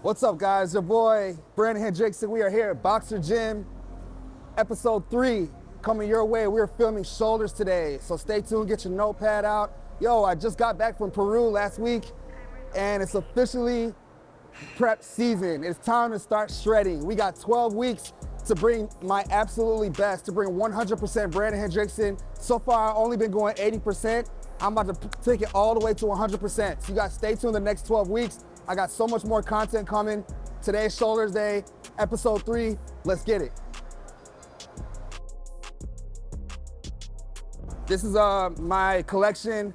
What's up, guys? Your boy, Brandon Hendrickson. We are here at Boxer Gym, Episode 3, coming your way. We're filming shoulders today, so stay tuned, get your notepad out. Yo, I just got back from Peru last week, and it's officially prep season. It's time to start shredding. We got 12 weeks to bring my absolutely best, to bring 100% Brandon Hendrickson. So far, I've only been going 80%. I'm about to take it all the way to 100%. So you guys stay tuned the next 12 weeks. I got so much more content coming. Today's Shoulders Day, Episode 3. Let's get it. This is my collection.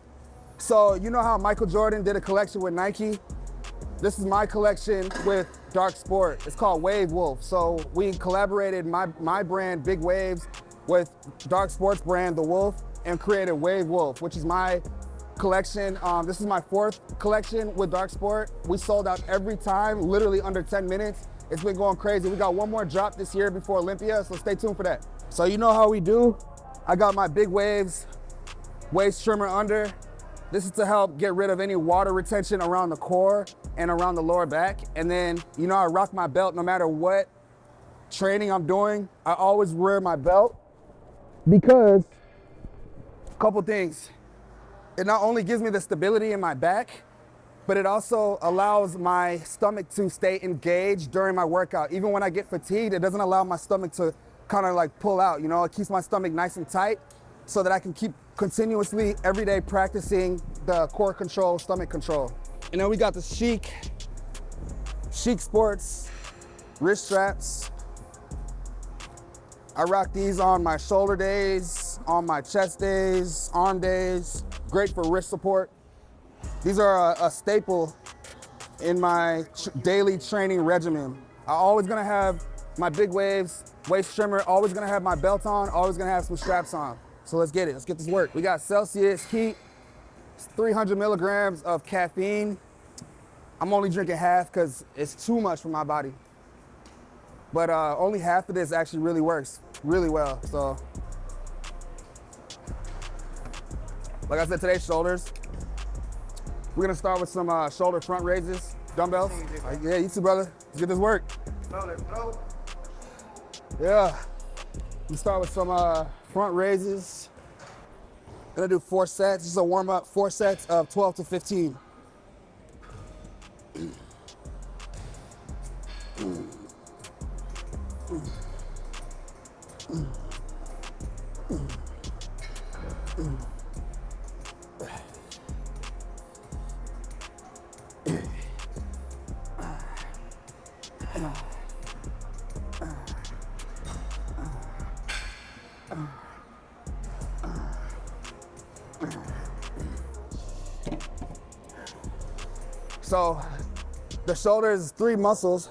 So you know how Michael Jordan did a collection with Nike? This is my collection with Dark Sport. It's called Wave Wolf. So we collaborated my brand, Big Waves, with Dark Sport's brand, The Wolf, and created Wave Wolf, which is my collection. This is my 4th collection with Dark Sport. We sold out every time, literally under 10 minutes. It's been going crazy. We got one more drop this year before Olympia, so stay tuned for that. So you know how we do. I got my Big Waves waist trimmer under. This is to help get rid of any water retention around the core and around the lower back. And then, you know, I rock my belt no matter what training I'm doing. I always wear my belt because a couple things. It not only gives me the stability in my back, but it also allows my stomach to stay engaged during my workout. Even when I get fatigued, it doesn't allow my stomach to kind of like pull out, you know? It keeps my stomach nice and tight so that I can keep continuously every day practicing the core control, stomach control. And then we got the Chic Sports wrist straps. I rock these on my shoulder days, on my chest days, arm days. Great for wrist support. These are a staple in my daily training regimen. I'm always gonna have my Big Waves waist trimmer, always gonna have my belt on, always gonna have some straps on. So let's get it, let's get this work. We got Celsius Heat, it's 300 milligrams of caffeine. I'm only drinking half because it's too much for my body. But only half of this actually really works really well, so. Like I said, today's shoulders. We're gonna start with some shoulder front raises, dumbbells. Yeah, you too, brother. Let's get this work. Yeah. We start with some front raises. Gonna do 4 sets. This is a warm up, 4 sets of 12 to 15. So the shoulder is 3 muscles,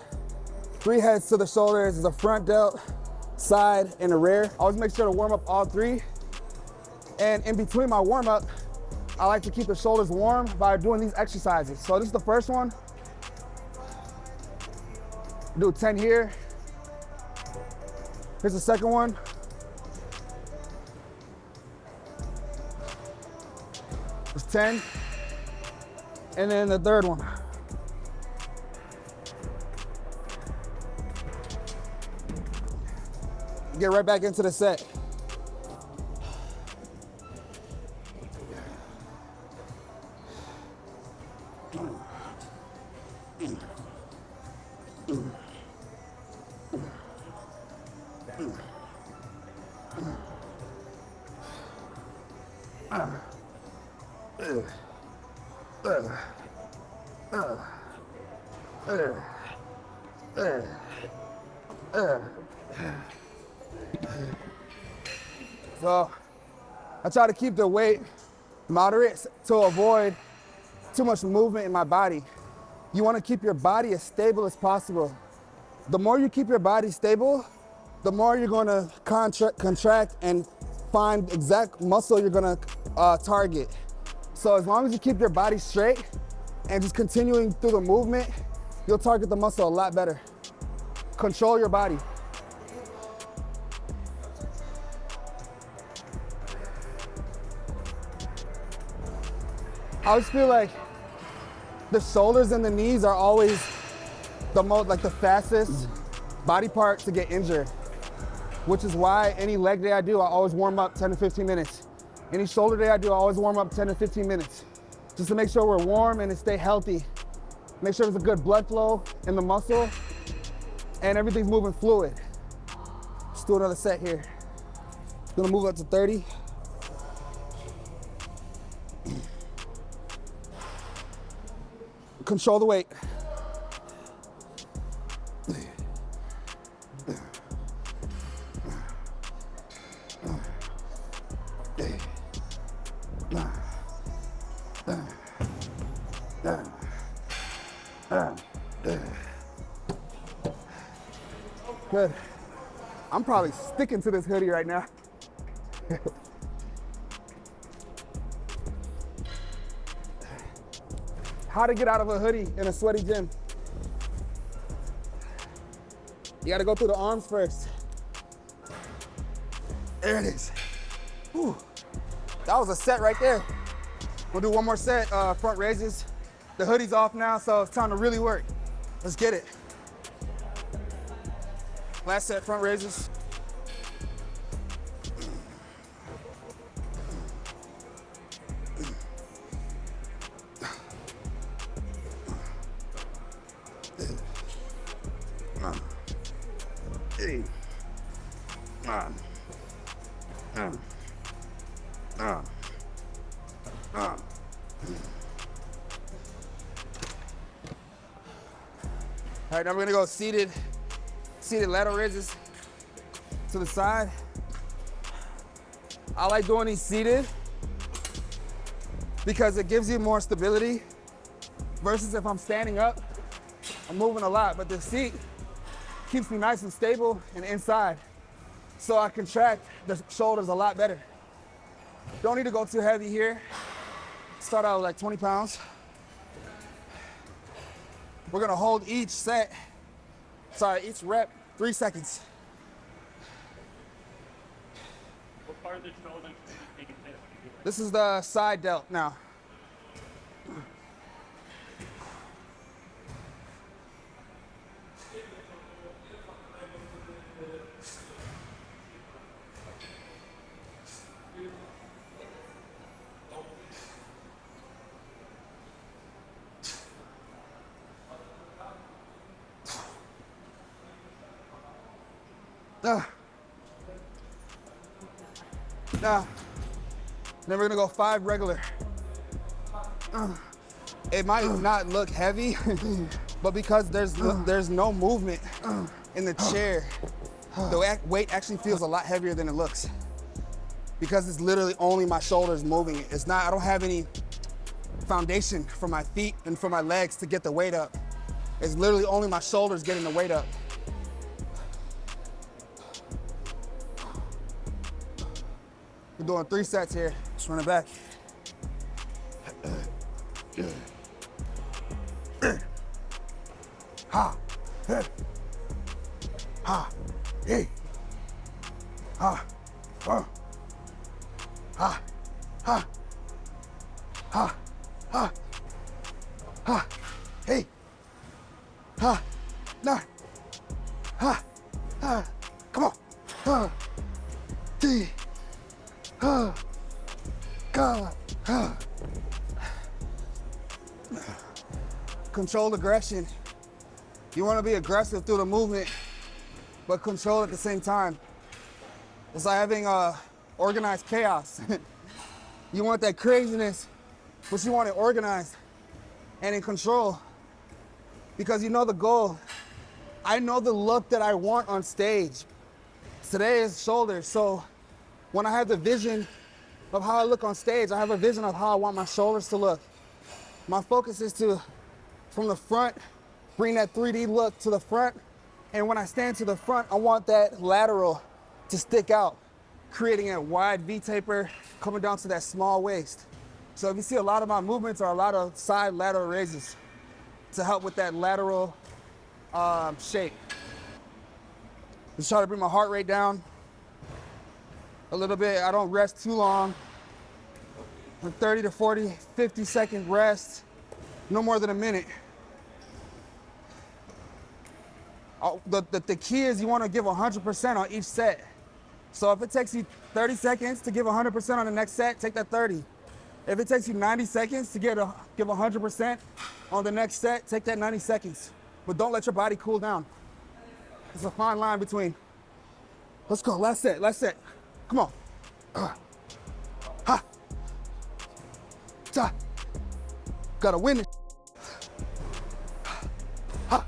3 heads to the shoulders is the front delt, side, and the rear. Always make sure to warm up all 3. And in between my warm up, I like to keep the shoulders warm by doing these exercises. So this is the first one. Do 10 here. Here's the second one. It's 10. And then the third one. Get right back into the set. So I try to keep the weight moderate to avoid too much movement in my body. You want to keep your body as stable as possible. The more you keep your body stable, the more you're going to contract and find exact muscle you're going to target. So as long as you keep your body straight and just continuing through the movement, you'll target the muscle a lot better. Control your body. I always feel like the shoulders and the knees are always the fastest body part to get injured, which is why any leg day I do, I always warm up 10 to 15 minutes. Any shoulder day I do, I always warm up 10 to 15 minutes, just to make sure we're warm and to stay healthy. Make sure there's a good blood flow in the muscle and everything's moving fluid. Let's do another set here. Gonna move up to 30. Control the weight. Good. I'm probably sticking to this hoodie right now. How to get out of a hoodie in a sweaty gym. You gotta go through the arms first. There it is. Whew. That was a set right there. We'll do one more set, front raises. The hoodie's off now, so it's time to really work. Let's get it. Last set, front raises. All right, now we're gonna go seated lateral raises to the side. I like doing these seated because it gives you more stability versus if I'm standing up, I'm moving a lot, but the seat keeps me nice and stable and inside. So I contract the shoulders a lot better. Don't need to go too heavy here. Start out with like 20 pounds. We're gonna hold each rep 3 seconds. What part of the shoulder should you take a hit? This is the side delt now. Then we're gonna go 5 regular. It might not look heavy, but because there's no movement in the chair, the weight actually feels a lot heavier than it looks. Because it's literally only my shoulders moving it. It's not, I don't have any foundation for my feet and for my legs to get the weight up. It's literally only my shoulders getting the weight up. We're doing 3 sets here. Let's run it back. Ha, hey, ha, hey, ha, ha, ha, ha, ha, ha, ha, hey, ha, nah, ha, ha, come on, ha, D. God. Controlled aggression. You want to be aggressive through the movement, but control at the same time. It's like having organized chaos. You want that craziness, but you want it organized and in control because you know the goal. I know the look that I want on stage. Today is shoulders, so when I have the vision of how I look on stage, I have a vision of how I want my shoulders to look. My focus is to, from the front, bring that 3D look to the front. And when I stand to the front, I want that lateral to stick out, creating a wide V-taper coming down to that small waist. So if you see a lot of my movements are a lot of side lateral raises to help with that lateral shape. Just try to bring my heart rate down a little bit. I don't rest too long. 30 to 40, 50 second rest, no more than a minute. The key is you want to give 100% on each set. So if it takes you 30 seconds to give 100% on the next set, take that 30. If it takes you 90 seconds to give 100% on the next set, take that 90 seconds. But don't let your body cool down. It's a fine line between. Let's go, last set. Come on. Ha. Ta. Gotta win it. Ha.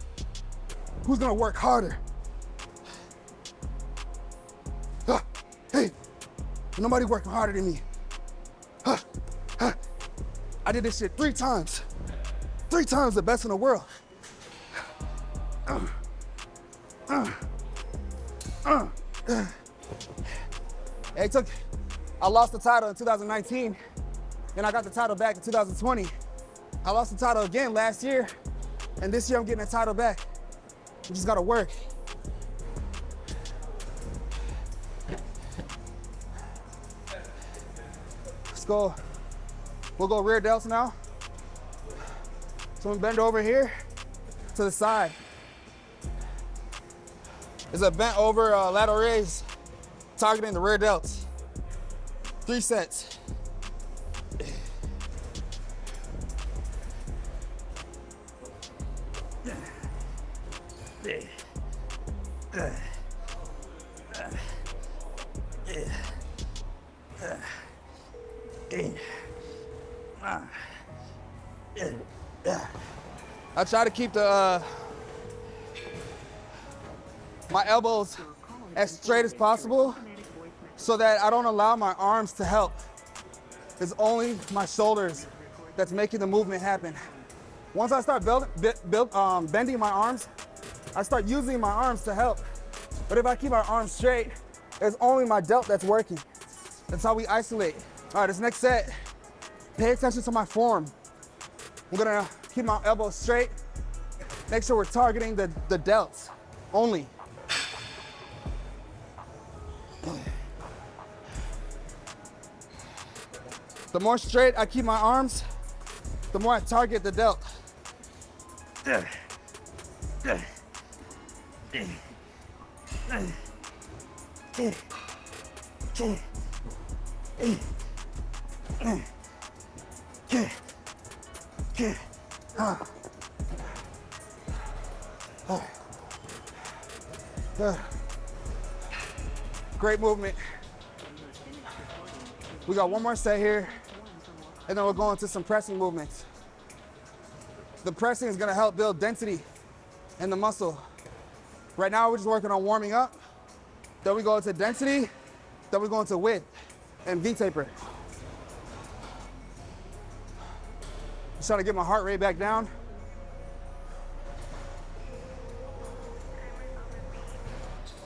Who's gonna work harder? Ha. Hey, nobody working harder than me. Ha. Ha. I did this shit 3 times. 3 times the best in the world. I lost the title in 2019, and I got the title back in 2020. I lost the title again last year, and this year I'm getting the title back. You just gotta work. Let's go. We'll go rear delts now. So we bend over here to the side. It's a bent over lateral raise, targeting the rear delts. 3 sets. I try to keep my elbows as straight as possible so that I don't allow my arms to help. It's only my shoulders that's making the movement happen. Once I start bending my arms, I start using my arms to help. But if I keep my arms straight, it's only my delt that's working. That's how we isolate. All right, this next set, pay attention to my form. I'm gonna keep my elbows straight. Make sure we're targeting the delts only. The more straight I keep my arms, the more I target the delt. Great movement. We got one more set here, and then we'll go into some pressing movements. The pressing is gonna help build density in the muscle. Right now, we're just working on warming up. Then we go into density, then we go into width and V-taper. Just trying to get my heart rate back down.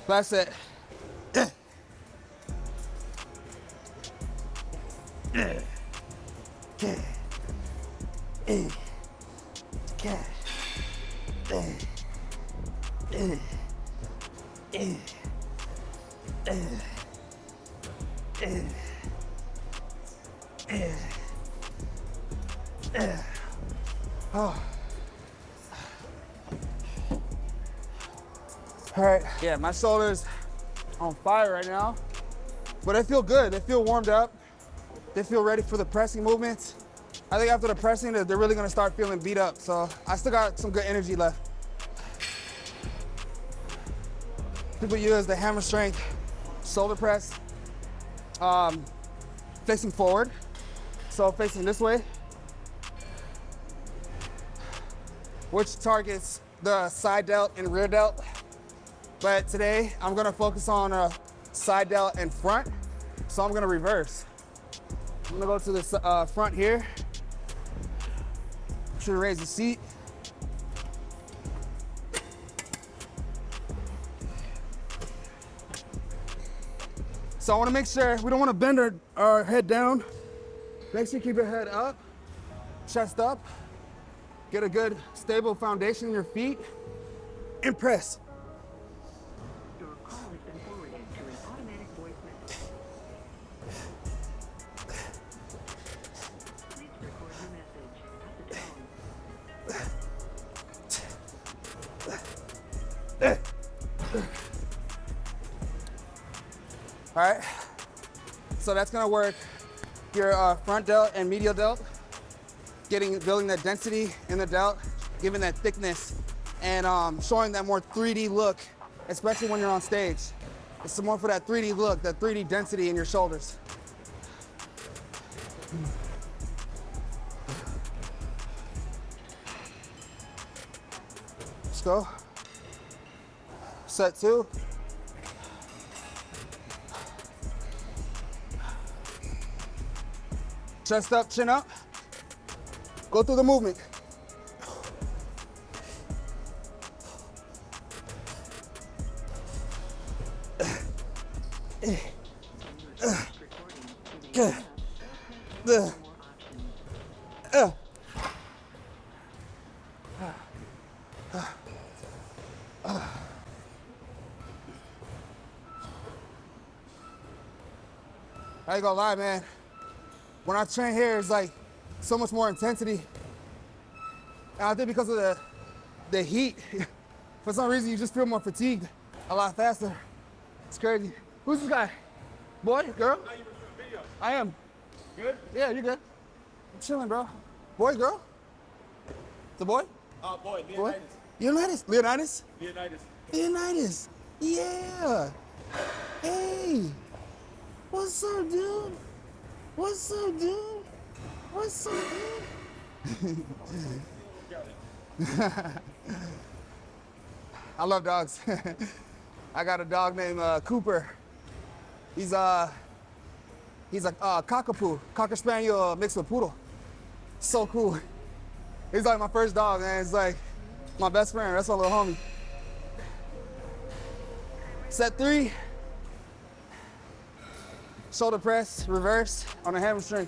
Last set. All right, yeah, my shoulders on fire right now, but they feel good. They feel warmed up. They feel ready for the pressing movements. I think after the pressing, they're really gonna start feeling beat up. So I still got some good energy left. People use the hammer strength shoulder press, facing forward. So facing this way, which targets the side delt and rear delt. But today, I'm gonna focus on side delt and front. So I'm gonna reverse. I'm gonna go to the front here. Make sure to raise the seat. So I wanna make sure, we don't wanna bend our head down. Make sure you keep your head up, chest up. Get a good stable foundation in your feet and press. Your call has been forwarded to an automatic voice message. Please record your message at the All right, so that's gonna work your front delt and medial delt, building that density in the delt, giving that thickness, and showing that more 3D look, especially when you're on stage. It's more for that 3D look, that 3D density in your shoulders. Let's go. Set 2. Chest up, chin up. Go through the movement. I ain't gonna lie, man. When I train here, it's like so much more intensity. And I think because of the heat, for some reason you just feel more fatigued a lot faster. It's crazy. Who's this guy? Boy, girl? I am. Good? Yeah, you're good. I'm chilling, bro. Boy, girl? The boy? Boy, Boy? Leonidas. Leonidas? Leonidas. Leonidas. Yeah. Hey. What's up, dude? What's up, dude? What's up, dude? I love dogs. I got a dog named Cooper. He's a cockapoo, cocker spaniel mixed with poodle. So cool. He's like my first dog, man. It's like my best friend. That's my little homie. Set 3. Shoulder press, reverse on a hamstring.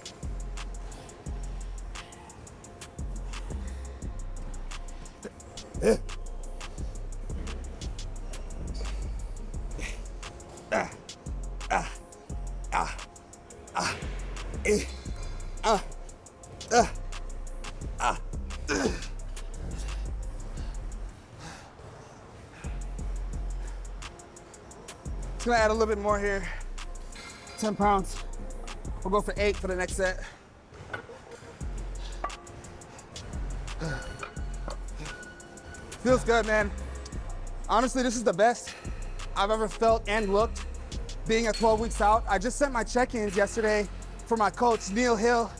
Just gonna add a little bit more here. 10 pounds. We'll go for 8 for the next set. Feels good, man. Honestly, this is the best I've ever felt and looked being at 12 weeks out. I just sent my check-ins yesterday for my coach, Neil Hill.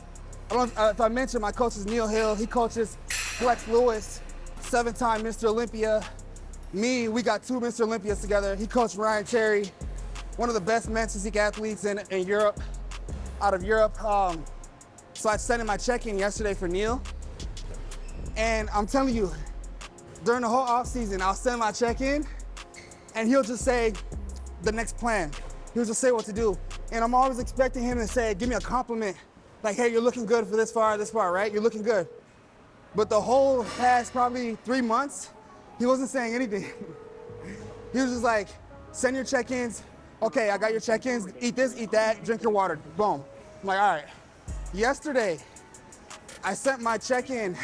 I don't know if I mentioned my coach is Neil Hill. He coaches Flex Lewis, 7-time Mr. Olympia. Me, we got 2 Mr. Olympias together. He coached Ryan Terry, one of the best men's physique athletes in Europe, out of Europe. So I sent in my check-in yesterday for Neil. And I'm telling you, during the whole off season, I'll send my check-in and he'll just say the next plan. He'll just say what to do. And I'm always expecting him to say, give me a compliment. Like, hey, you're looking good for this far, right? You're looking good. But the whole past probably 3 months, he wasn't saying anything. He was just like, send your check-ins. Okay, I got your check-ins. Eat this, eat that, drink your water. Boom. I'm like, all right. Yesterday, I sent my check-in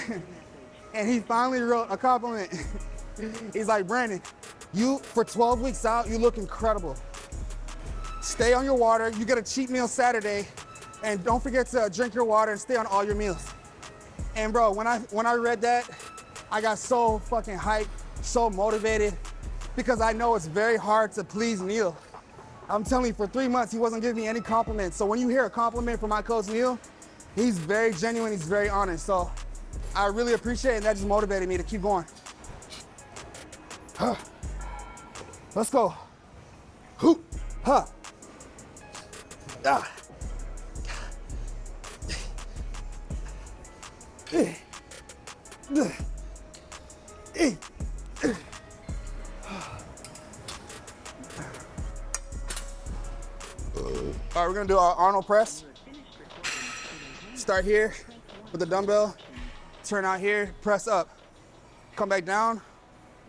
and he finally wrote a compliment. He's like, Brandon, you, for 12 weeks out, you look incredible. Stay on your water. You get a cheat meal Saturday, and don't forget to drink your water and stay on all your meals. And bro, when I read that, I got so fucking hyped, so motivated, because I know it's very hard to please Neil. I'm telling you, for 3 months, he wasn't giving me any compliments. So when you hear a compliment from my coach, Neil, he's very genuine, he's very honest. So I really appreciate it, and that just motivated me to keep going. Let's go. Hoop, ha. Ah. All right, we're gonna do our Arnold Press. Start here with the dumbbell, turn out here, press up. Come back down,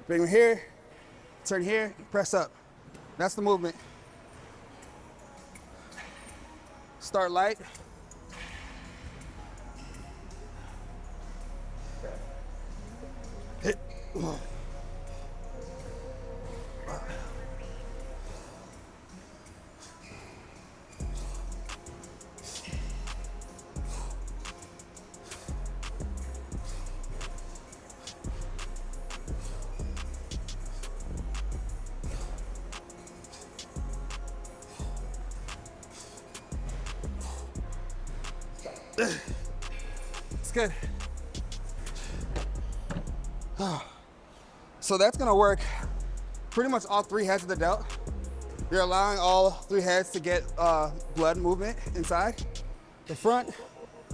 bring them here, turn here, press up. That's the movement. Start light. Hit. It's good. So that's gonna work pretty much all 3 heads of the delt. You're allowing all 3 heads to get blood movement inside. The front,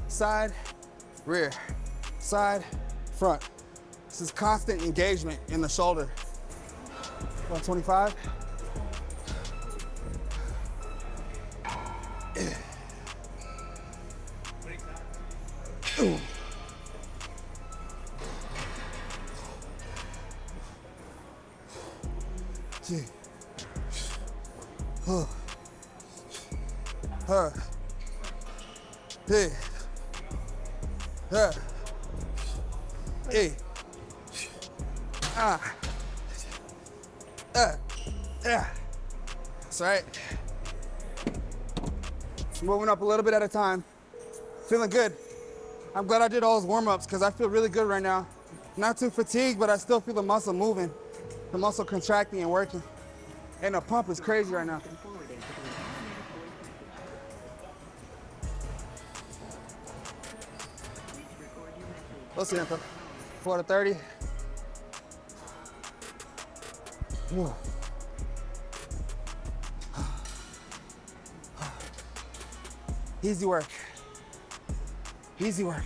side, rear, side, front. This is constant engagement in the shoulder. 125. Ooh. Gee. Hey. Hey. Yeah. That's right. Just moving up a little bit at a time. Feeling good. I'm glad I did all those warm-ups because I feel really good right now. Not too fatigued, but I still feel the muscle moving, the muscle contracting and working. And the pump is crazy right now. Lo siento. 4 to 30. Whoa. Easy work. Easy work.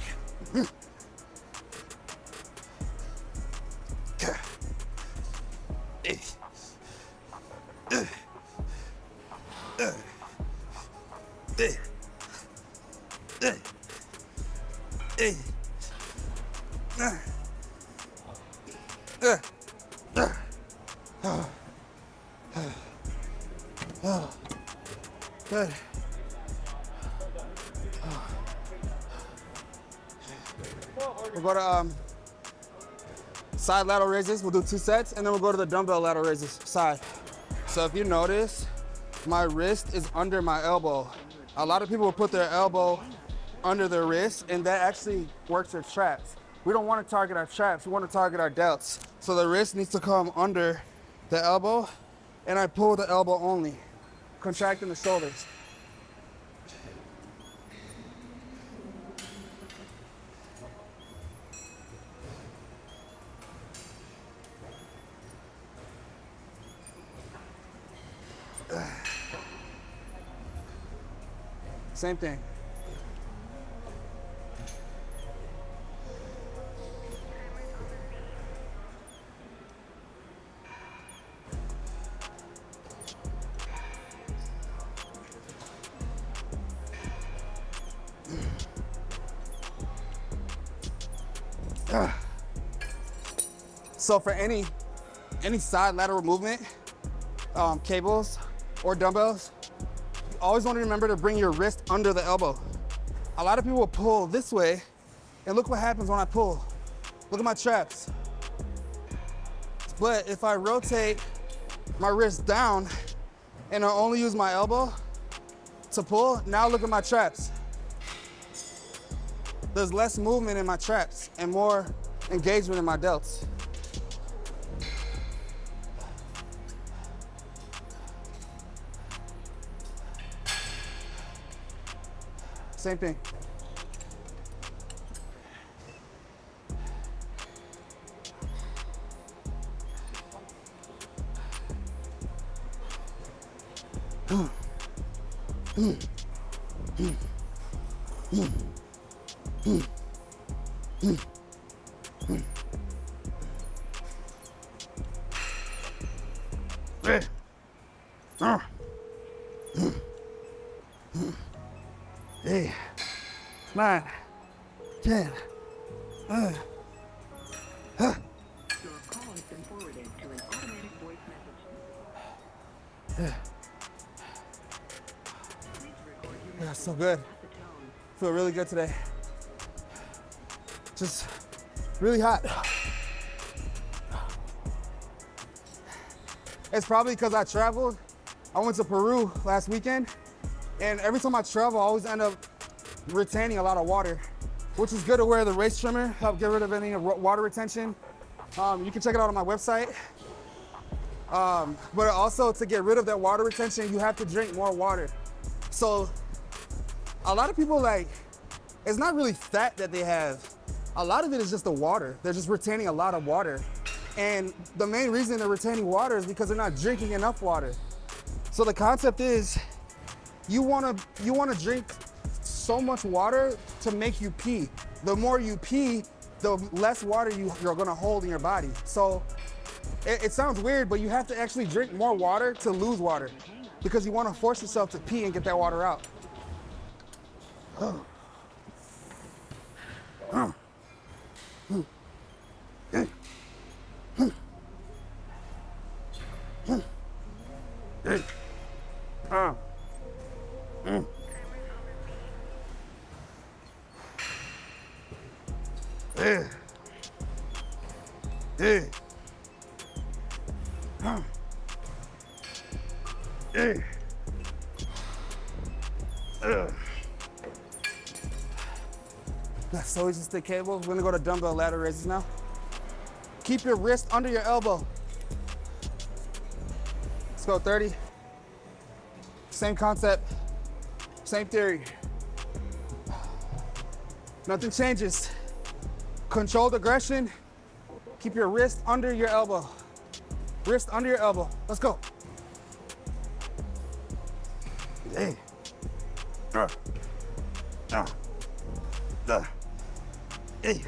Good. We'll go to side lateral raises. We'll do 2 sets, and then we'll go to the dumbbell lateral raises side. So if you notice, my wrist is under my elbow. A lot of people will put their elbow under their wrist, and that actually works their traps. We don't want to target our traps. We want to target our delts. So the wrist needs to come under the elbow, and I pull the elbow only, contracting the shoulders. Same thing. So for any side lateral movement, cables or dumbbells, you always want to remember to bring your wrist under the elbow. A lot of people will pull this way, and look what happens when I pull. Look at my traps. But if I rotate my wrist down and I only use my elbow to pull, now look at my traps. There's less movement in my traps and more engagement in my delts. Same thing. Eight, 9, 10. Your call has been forwarded to an automatic voice message. Please record your Yeah, so good. at the tone. Feel really good today. Just really hot. It's probably because I traveled. I went to Peru last weekend, and every time I travel, I always end up retaining a lot of water, which is good to wear the waist trimmer, help get rid of any water retention. You can check it out on my website. But also to get rid of that water retention, you have to drink more water. So a lot of people it's not really fat that they have. A lot of it is just the water. They're just retaining a lot of water. And the main reason they're retaining water is because they're not drinking enough water. So the concept is you wanna drink so much water to make you pee. The more you pee, the less water you're gonna hold in your body. So it sounds weird, but you have to actually drink more water to lose water because you wanna force yourself to pee and get that water out. So we just stay cable. We're gonna go to dumbbell ladder raises now. Keep your wrist under your elbow. Let's go 30. Same concept, same theory. Nothing changes. Controlled aggression. Keep your wrist under your elbow. Wrist under your elbow. Let's go. Hey. Hey.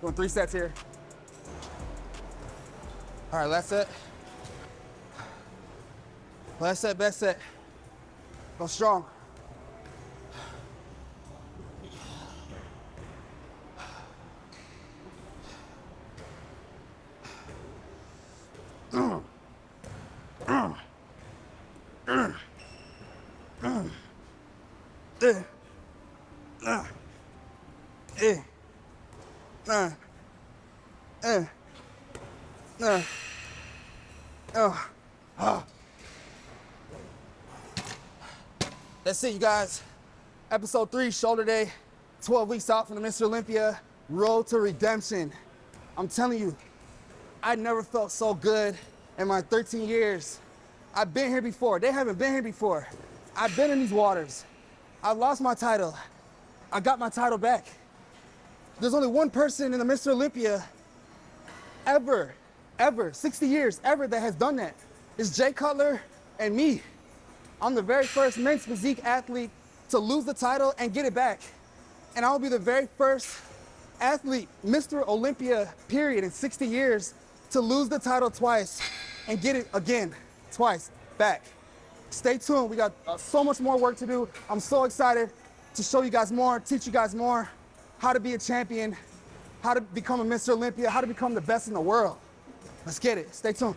Going 3 sets here. All right, last set. Last set, best set. Go strong. That's it, you guys. Episode 3, shoulder day. 12 weeks out from the Mr. Olympia. Road to redemption. I'm telling you, I never felt so good in my 13 years. I've been here before. They haven't been here before. I've been in these waters. I lost my title. I got my title back. There's only one person in the Mr. Olympia ever, 60 years, ever that has done that. It's Jay Cutler and me. I'm the very first men's physique athlete to lose the title and get it back. And I will be the very first athlete, Mr. Olympia, period, in 60 years to lose the title twice and get it again, twice, back. Stay tuned, we got so much more work to do. I'm so excited to show you guys more, teach you guys more how to be a champion, how to become a Mr. Olympia, how to become the best in the world. Let's get it, stay tuned.